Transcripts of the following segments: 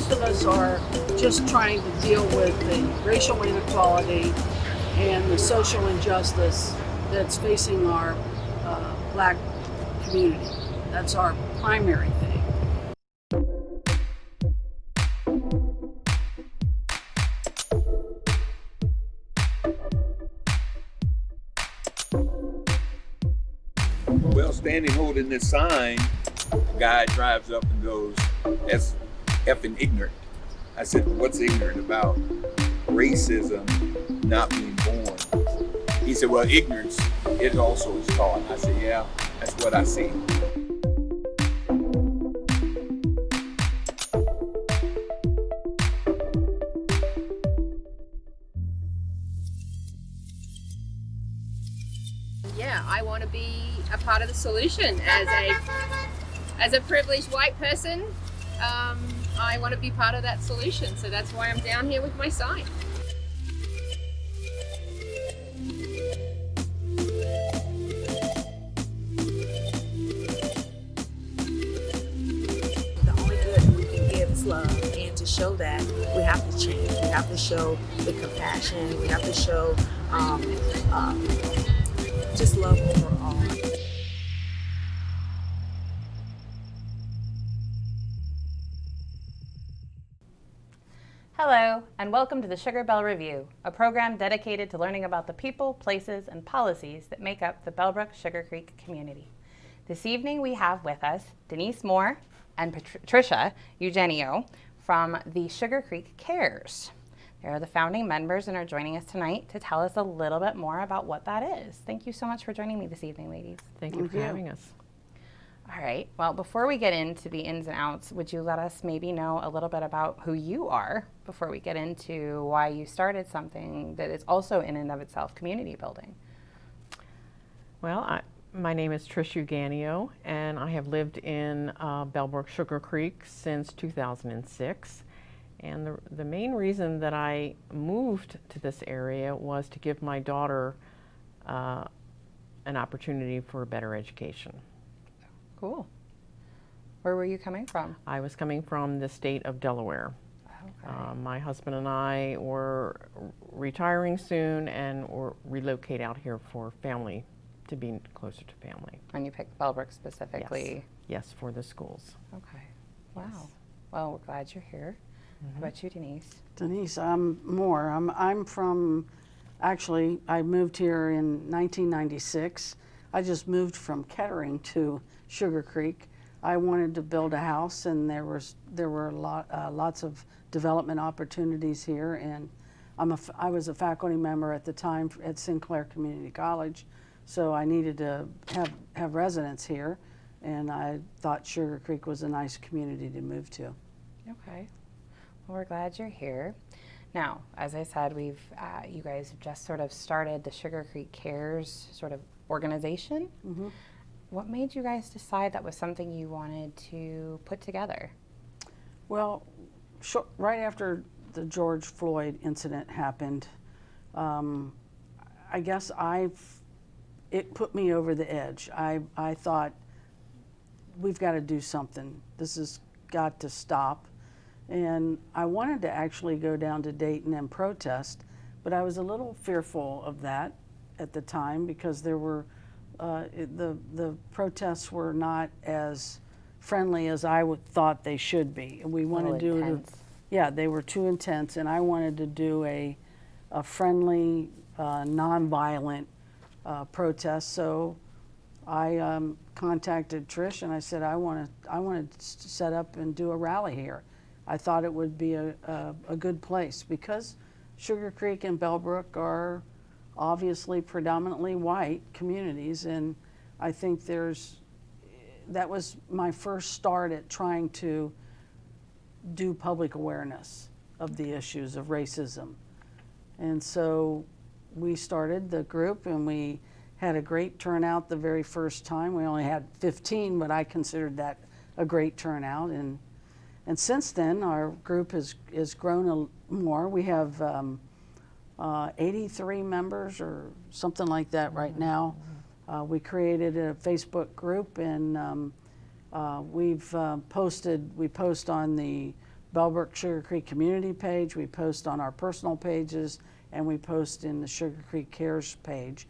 most of us are just trying to deal with the racial inequality and the social injustice that's facing our black community. That's our primary thing. Well, standing holding this sign, a guy drives up and goes, "That's effing ignorant." I said, "What's ignorant about racism not being born?" He said, "Well, ignorance, it also is taught." I said, "Yeah, that's what I see." Yeah, I want to be a part of the solution as a privileged white person. I want to be part of that solution, so that's why I'm down here with my sign. The only good we can give is love, and to show that we have to change. We have to show the compassion. We have to show just love overall. Hello, and welcome to the Sugar Bell Review, a program dedicated to learning about the people, places, and policies that make up the Bellbrook-Sugarcreek community. This evening we have with us Denise Moore and Trish Euganeo from the Sugarcreek Cares. They're the founding members and are joining us tonight to tell us a little bit more about what that is. Thank you so much for joining me this evening, ladies. Thank you for having us. All right, well, before we get into the ins and outs, would you let us maybe know a little bit about who you are before we get into why you started something that is also in and of itself community building? Well, my name is Trish Euganeo, and I have lived in Bellbrook-Sugarcreek since 2006. And the main reason that I moved to this area was to give my daughter an opportunity for a better education. Cool. Where were you coming from? I was coming from the state of Delaware. Okay. My husband and I were retiring soon and will relocate out here for family, to be closer to family. And you picked Bellbrook specifically? Yes, for the schools. Okay. Wow. Yes. Well, we're glad you're here. How about you, Denise? Denise, I'm Moore. I'm from, actually, I moved here in 1996. I just moved from Kettering to Sugarcreek. I wanted to build a house, and there were lots of development opportunities here. And I was a faculty member at the time at Sinclair Community College, so I needed to have residents here, and I thought Sugarcreek was a nice community to move to. Okay. Well, we're glad you're here. Now, as I said, you guys have just sort of started the Sugarcreek Cares sort of organization. Mm-hmm. What made you guys decide that was something you wanted to put together? Well, right after the George Floyd incident happened, I guess it put me over the edge. I thought, we've got to do something. This has got to stop. And I wanted to actually go down to Dayton and protest, but I was a little fearful of that at the time because there were the protests were not as friendly as I thought they should be. And we wanted to do yeah, they were too intense, and I wanted to do a friendly, nonviolent protest. So I contacted Trish and I said, I want to set up and do a rally here. I thought it would be a good place because Sugarcreek and Bellbrook are obviously predominantly white communities, and I think that was my first start at trying to do public awareness of the issues of racism. And so we started the group, and we had a great turnout the very first time. We only had 15, but I considered that a great turnout. And since then, our group has grown more. We have 83 members or something like that right now. We created a Facebook group, and we post on the Bellbrook-Sugarcreek community page, we post on our personal pages, and we post in the Sugarcreek Cares page.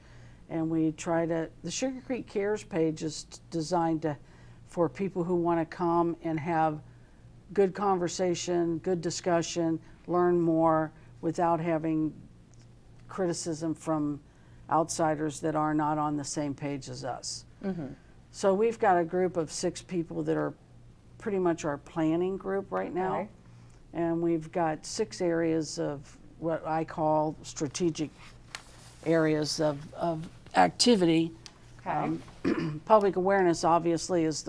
And we try to, the Sugarcreek Cares page is designed for people who want to come and have good conversation, good discussion, learn more without having criticism from outsiders that are not on the same page as us. So we've got a group of 6 people that are pretty much our planning group right now. Okay. And we've got 6 areas of what I call strategic areas of activity. Okay. Public awareness obviously is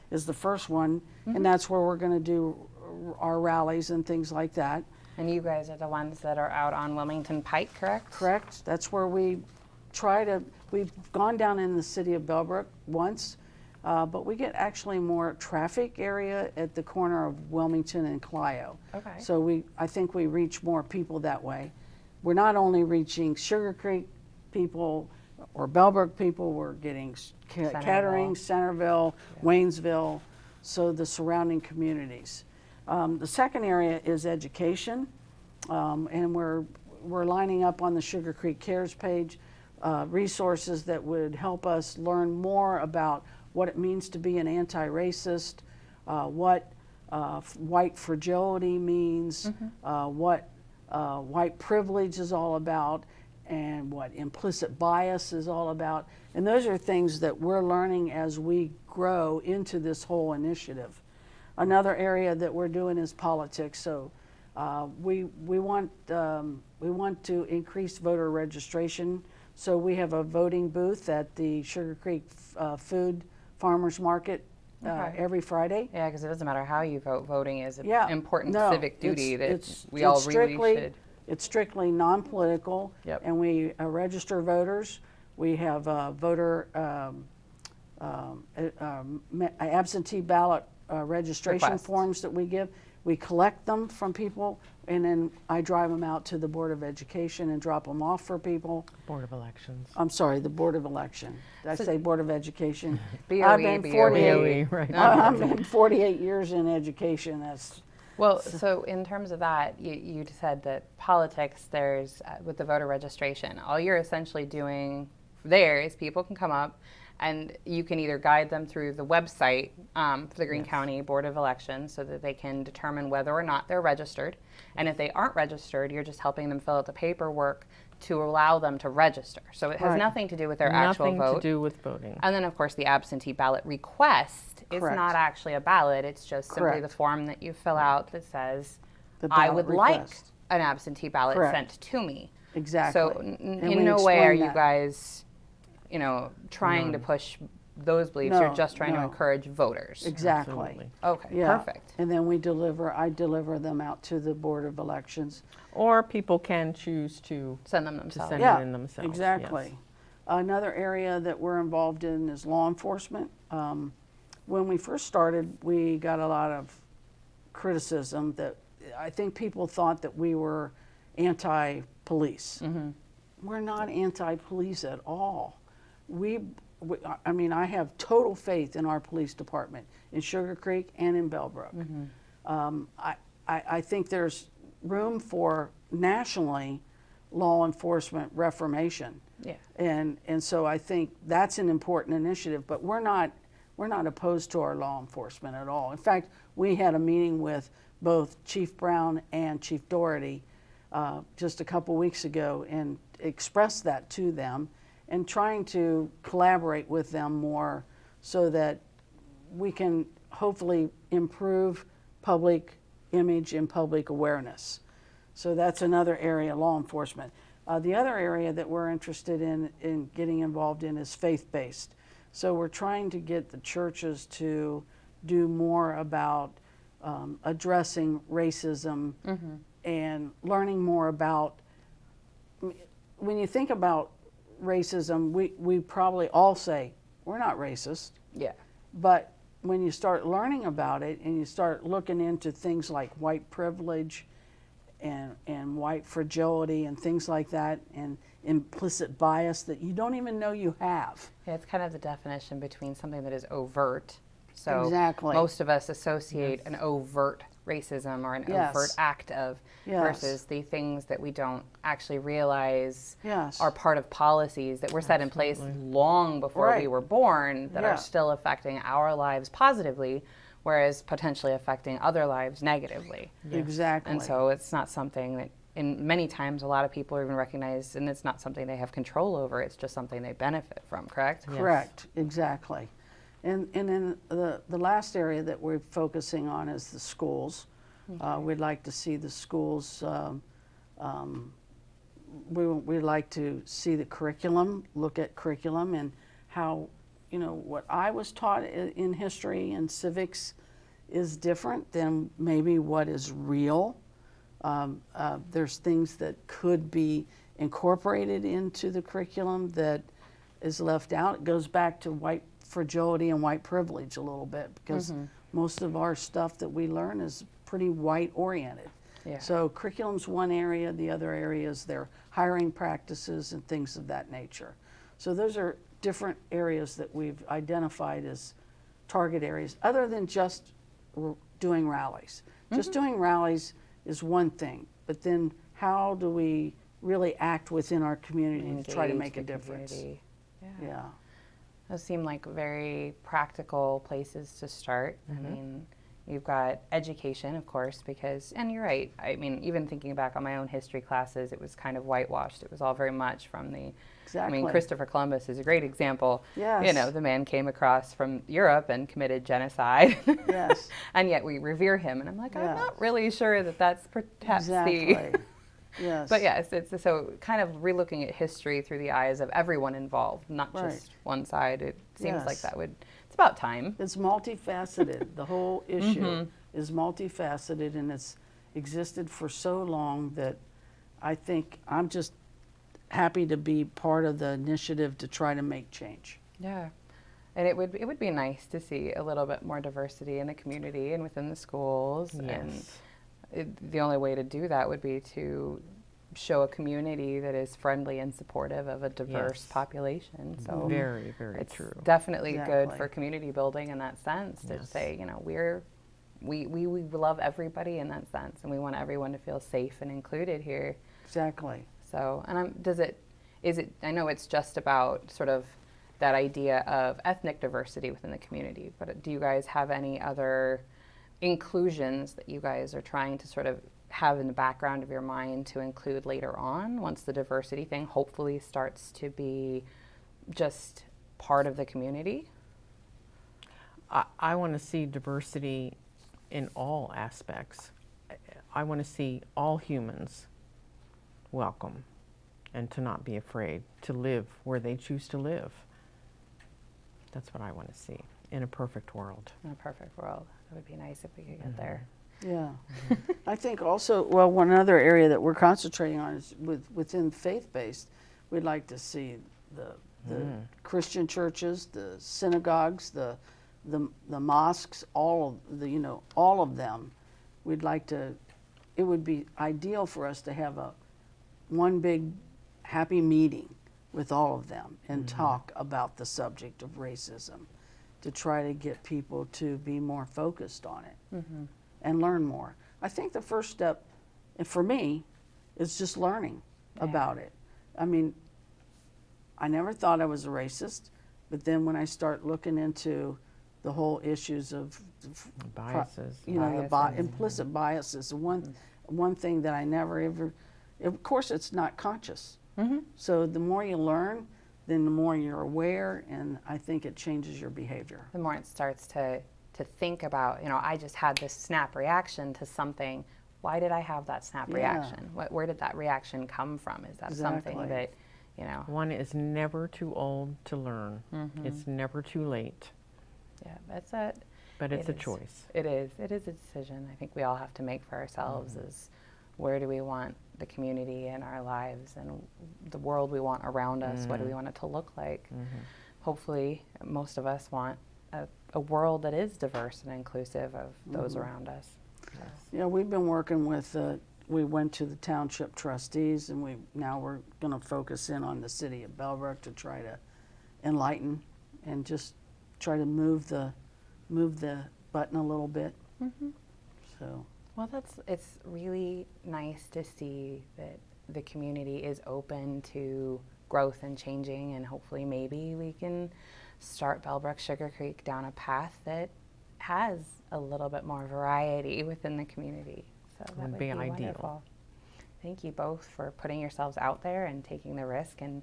the first one, and that's where we're going to do our rallies and things like that. And you guys are the ones that are out on Wilmington Pike, correct? Correct. That's where we try to, we've gone down in the city of Bellbrook once, but we get actually more traffic area at the corner of Wilmington and Clio. Okay. So I think we reach more people that way. We're not only reaching Sugarcreek people or Bellbrook people, we're getting Kettering, Centerville, Waynesville, so the surrounding communities. The second area is education, and we're lining up on the Sugarcreek Cares page resources that would help us learn more about what it means to be an anti-racist, what white fragility means, what white privilege is all about, and what implicit bias is all about. And those are things that we're learning as we grow into this whole initiative. Another area that we're doing is politics. So we want to increase voter registration. So we have a voting booth at the Sugarcreek Food Farmers Market every Friday. Yeah, because it doesn't matter how you vote. Voting is an Yeah, important no, civic duty that we it's all strictly, really should. It's strictly non-political, Yep. and we register voters. We have voter absentee ballot registration Request. forms that we give. We collect them from people, and then I drive them out to the Board of Education and drop them off for people. Board of Elections. I'm sorry, the Board of Election. Did I say Board of Education? BOE, I've been BOE. 48 right. I've been 48 years in education. That's Well, so in terms of that, you said that politics, there's, with the voter registration, all you're essentially doing there is people can come up and you can either guide them through the website for the Greene County Board of Elections so that they can determine whether or not they're registered. And if they aren't registered, you're just helping them fill out the paperwork to allow them to register. So it has Right. nothing to do with their actual vote. Nothing to do with voting. And then, of course, the absentee ballot request is Correct. not actually a ballot. It's just simply the Correct. form that you fill out that says, the I ballot would like request. an absentee ballot Correct. sent to me. Exactly. So And in we no way are explain you that. guys, trying to push those beliefs. You're No, just trying to no. encourage voters. Exactly. Absolutely. Okay, Yeah. perfect. And then I deliver them out to the Board of Elections. Or people can choose to Send them themselves. send Yeah, it in themselves. exactly. yes. Another area that we're involved in is law enforcement. When we first started, we got a lot of criticism that I think people thought that we were anti-police. We're not anti-police at all. I have total faith in our police department in Sugarcreek and in Bellbrook. I think there's room for nationally law enforcement reformation. Yeah. And so I think that's an important initiative, but we're not opposed to our law enforcement at all. In fact, we had a meeting with both Chief Brown and Chief Doherty just a couple weeks ago and expressed that to them and trying to collaborate with them more so that we can hopefully improve public image and public awareness. So that's another area, law enforcement. The other area that we're interested in getting involved in is faith-based. So we're trying to get the churches to do more about addressing racism and learning more about, when you think about racism, we probably all say, we're not racist. Yeah. But when you start learning about it and you start looking into things like white privilege and white fragility and things like that and implicit bias that you don't even know you have. Yeah, it's kind of the definition between something that is overt. So Exactly. most of us associate an overt racism or an Yes. overt act of Yes. versus the things that we don't actually realize Yes. are part of policies that were set in place long before we Right. were born that Yeah. are still affecting our lives positively, whereas potentially affecting other lives negatively. Exactly. And so it's not something that, in many times, a lot of people even recognize, and it's not something they have control over. It's just something they benefit from. Correct? Correct, exactly. And then the last area that we're focusing on is the schools. We'd like to see the schools, we'd like to see the curriculum, look at curriculum and how, what I was taught in history and civics is different than maybe what is real. There's things that could be incorporated into the curriculum that is left out. It goes back to white fragility and white privilege a little bit because most of our stuff that we learn is pretty white oriented. Yeah. So curriculum's one area, the other area is their hiring practices and things of that nature. So those are different areas that we've identified as target areas other than just doing rallies. Just doing rallies is one thing, but then how do we really act within our community to try to make a Engage the difference? community. Yeah. Those seem like very practical places to start. I mean, you've got education, of course, because, and you're right, I mean, even thinking back on my own history classes, it was kind of whitewashed. It was all very much from the, Exactly. I mean, Christopher Columbus is a great example. Yes. You know, the man came across from Europe and committed genocide. Yes. And yet we revere him. And I'm like, Yeah. I'm not really sure that that's perhaps Exactly. the... Yes. But yes, it's so kind of relooking at history through the eyes of everyone involved, not Right. just one side. It seems like Yes. that would, it's about time. It's multifaceted. The whole issue is multifaceted, and it's existed for so long that I think I'm just happy to be part of the initiative to try to make change. Yeah. And it would be nice to see a little bit more diversity in the community and within the schools. And the only way to do that would be to show a community that is friendly and supportive of a diverse population. So Very, very it's true. definitely good Exactly. for community building in that sense to Yes. say, you know, we love everybody in that sense, and we want everyone to feel safe and included here. Exactly. So, and is it, I know it's just about sort of that idea of ethnic diversity within the community, but do you guys have any other inclusions that you guys are trying to sort of have in the background of your mind to include later on once the diversity thing hopefully starts to be just part of the community? I want to see diversity in all aspects. I want to see all humans welcome and to not be afraid to live where they choose to live. That's what I want to see in a perfect world. In a perfect world. It would be nice if we could get there. Yeah. I think also, well, one other area that we're concentrating on is within faith-based, we'd like to see the Christian churches, the synagogues, the mosques, all of them. We'd like to, it would be ideal for us to have one big happy meeting with all of them and talk about the subject of racism to try to get people to be more focused on it and learn more. I think the first step, and for me, is just learning about it. I mean, I never thought I was a racist, but then when I start looking into the whole issues of Biases. the implicit biases, one thing that I never ever, of course it's not conscious. So the more you learn, then the more you're aware, and I think it changes your behavior. The more it starts to think about, you know, I just had this snap reaction to something. Why did I have that snap reaction? Where did that reaction come from? Is that something Exactly. that, you know? One is never too old to learn. It's never too late, Yeah, that's it. but it's It a is. choice. It is. It is a decision I think we all have to make for ourselves is where do we want the community in our lives and the world we want around us? What do we want it to look like? Hopefully, most of us want a world that is diverse and inclusive of those around us. Yeah, we've been working with, we went to the township trustees, and now we're going to focus in on the city of Bellbrook to try to enlighten and just try to move the button a little bit. So Well, it's really nice to see that the community is open to growth and changing, and hopefully maybe we can start Bellbrook-Sugarcreek down a path that has a little bit more variety within the community. So that would be ideal. wonderful. Thank you both for putting yourselves out there and taking the risk and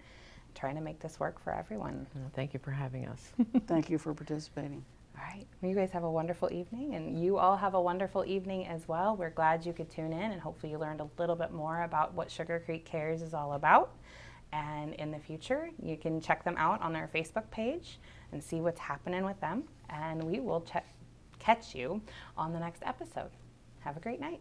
trying to make this work for everyone. Thank you for having us. Thank you for participating. All right. Well, you guys have a wonderful evening, and you all have a wonderful evening as well. We're glad you could tune in, and hopefully you learned a little bit more about what Sugarcreek Cares is all about. And in the future, you can check them out on their Facebook page and see what's happening with them. And we will catch you on the next episode. Have a great night.